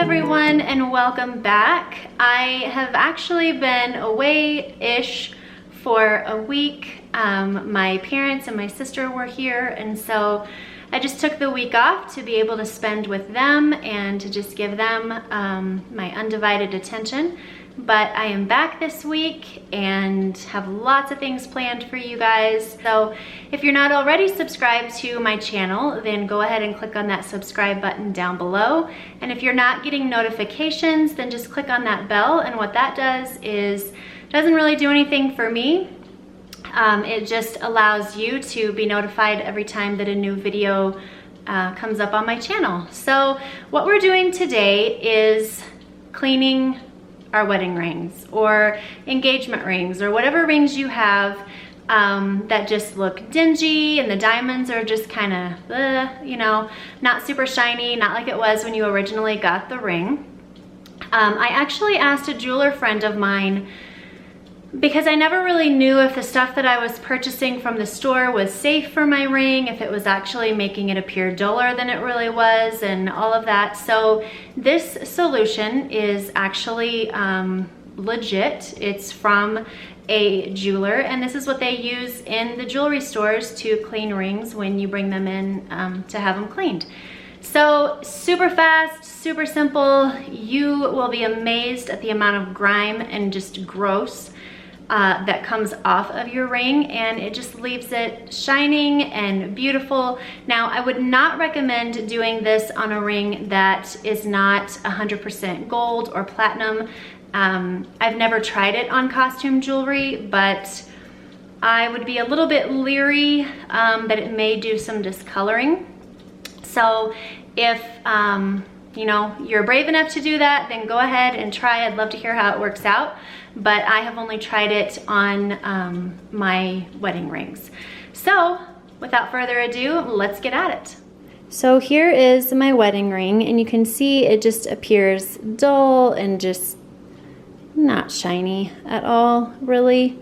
everyone, and welcome back. I have actually been away-ish for a week. My parents and my sister were here, and so I just took the week off to be able to spend with them and to just give them my undivided attention. But I am back this week and have lots of things planned for you guys. So if you're not already subscribed to my channel, then go ahead and click on that subscribe button down below. And if you're not getting notifications, then just click on that bell. And what that does is, doesn't really do anything for me. It just allows you to be notified every time that a new video comes up on my channel. So what we're doing today is cleaning our wedding rings or engagement rings or whatever rings you have that just look dingy and the diamonds are just kind of, you know, not super shiny, not like it was when you originally got the ring. I actually asked a jeweler friend of mine because I never really knew if the stuff that I was purchasing from the store was safe for my ring, if it was actually making it appear duller than it really was, and all of that. So this solution is actually legit. It's from a jeweler, and this is what they use in the jewelry stores to clean rings when you bring them in to have them cleaned. So super fast, super simple. You will be amazed at the amount of grime and just gross that comes off of your ring, and it just leaves it shining and beautiful. Now, I would not recommend doing this on a ring that is not 100% gold or platinum. I've never tried it on costume jewelry, but I would be a little bit leery that it may do some discoloring. So if you know, you're brave enough to do that, then go ahead and try. I'd love to hear how it works out, but I have only tried it on my wedding rings. So without further ado, let's get at it. So here is my wedding ring, and you can see it just appears dull and just not shiny at all, really.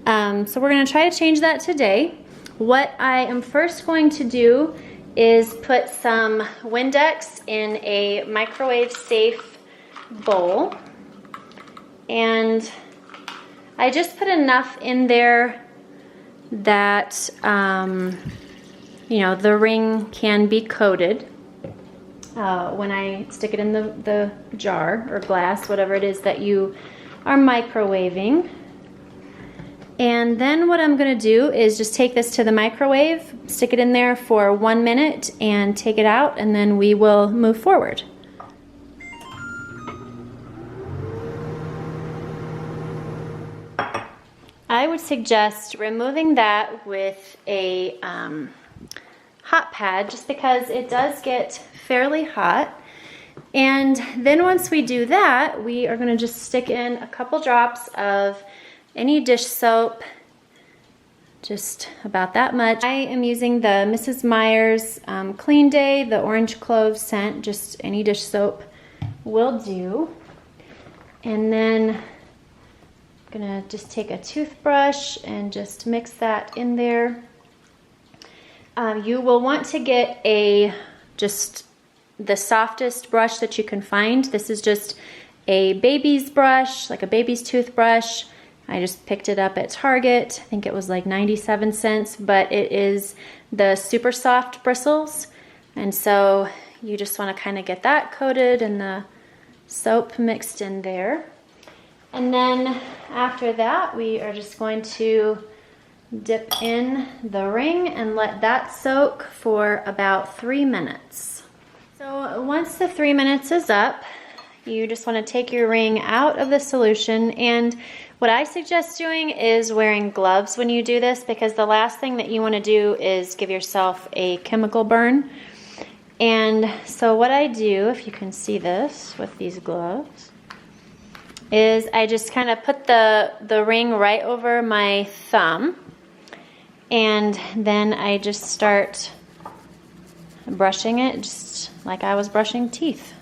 So we're gonna try to change that today. What I am first going to do is put some Windex in a microwave safe bowl, and I just put enough in there that you know, the ring can be coated when I stick it in the jar or glass, whatever it is that you are microwaving. And then what I'm gonna do is just take this to the microwave, stick it in there for 1 minute and take it out, and then we will move forward. I would suggest removing that with a hot pad, just because it does get fairly hot. And then once we do that, we are gonna just stick in a couple drops of any dish soap, just about that much. I am using the Mrs. Meyer's Clean Day, the orange clove scent. Just any dish soap will do. And then I'm gonna just take a toothbrush and just mix that in there. You will want to get just the softest brush that you can find. This is just a baby's brush, like a baby's toothbrush. I just picked it up at Target. I think it was like 97 cents, but it is the super soft bristles. And so you just want to kind of get that coated and the soap mixed in there. And then after that, we are just going to dip in the ring and let that soak for about 3 minutes. So once the 3 minutes is up, you just want to take your ring out of the solution, and what I suggest doing is wearing gloves when you do this, because the last thing that you want to do is give yourself a chemical burn. And so what I do, if you can see this with these gloves, is I just kind of put the ring right over my thumb, and then I just start brushing it just like I was brushing teeth.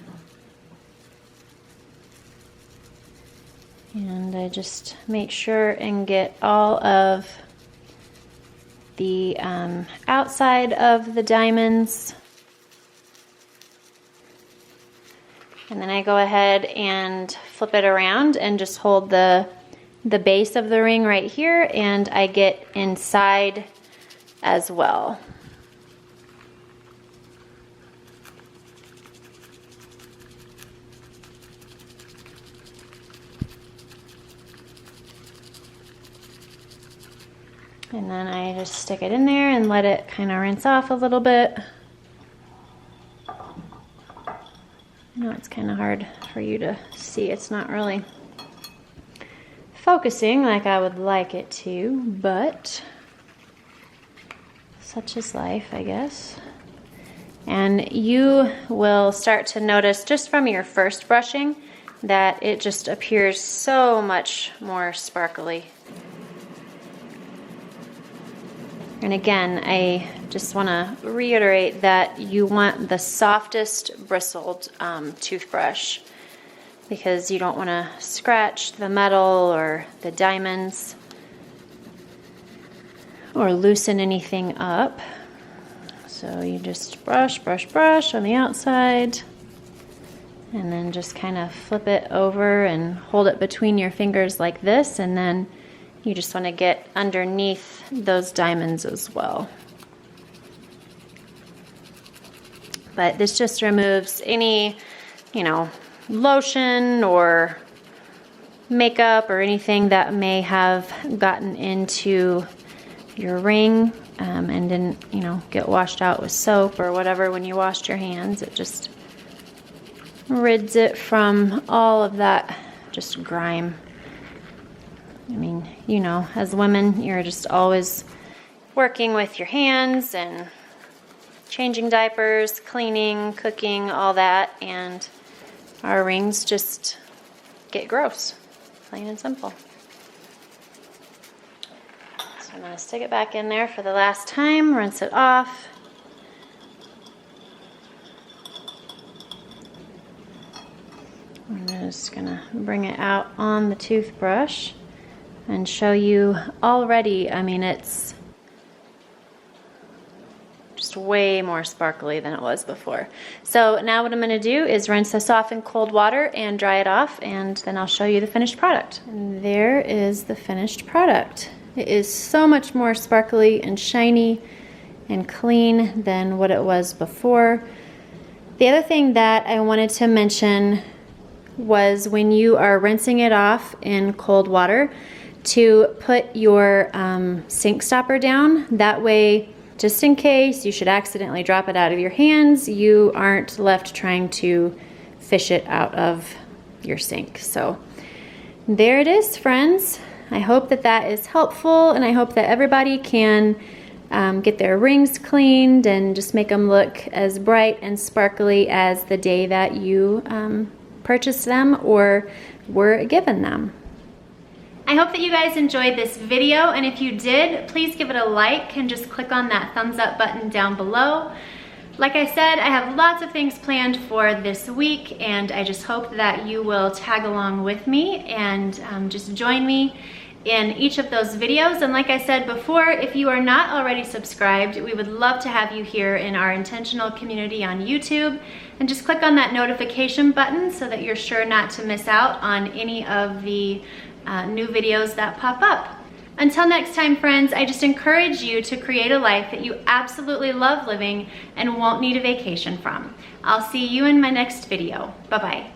And I just make sure and get all of the outside of the diamonds And then I go ahead and flip it around and just hold the base of the ring right here, and I get inside as well. And then I just stick it in there and let it kind of rinse off a little bit. I know it's kind of hard for you to see. It's not really focusing like I would like it to, but such is life, I guess. And you will start to notice just from your first brushing that it just appears so much more sparkly. And again, I just want to reiterate that you want the softest bristled toothbrush, because you don't want to scratch the metal or the diamonds or loosen anything up. So you just brush, brush, brush on the outside, and then just kind of flip it over and hold it between your fingers like this, and then you just want to get underneath those diamonds as well. But this just removes any, lotion or makeup or anything that may have gotten into your ring and didn't, get washed out with soap or whatever when you washed your hands. It just rids it from all of that just grime. I mean, as women, you're just always working with your hands and changing diapers, cleaning, cooking, all that, and our rings just get gross, plain and simple. So I'm going to stick it back in there for the last time, rinse it off. I'm just going to bring it out on the toothbrush and show you already. I mean, it's just way more sparkly than it was before. So now what I'm going to do is rinse this off in cold water and dry it off, and then I'll show you the finished product. And there is the finished product. It is so much more sparkly and shiny and clean than what it was before. The other thing that I wanted to mention was when you are rinsing it off in cold water, to put your sink stopper down. That way, just in case you should accidentally drop it out of your hands, you aren't left trying to fish it out of your sink. So there it is, friends. I hope that that is helpful, and I hope that everybody can get their rings cleaned and just make them look as bright and sparkly as the day that you purchased them or were given them. I hope that you guys enjoyed this video, and if you did, please give it a like and just click on that thumbs up button down below. Like I said, I have lots of things planned for this week, and I just hope that you will tag along with me and just join me in each of those videos. And like I said before, if you are not already subscribed, we would love to have you here in our intentional community on YouTube, and just click on that notification button so that you're sure not to miss out on any of the new videos that pop up. Until next time, friends, I just encourage you to create a life that you absolutely love living and won't need a vacation from. I'll see you in my next video. Bye-bye.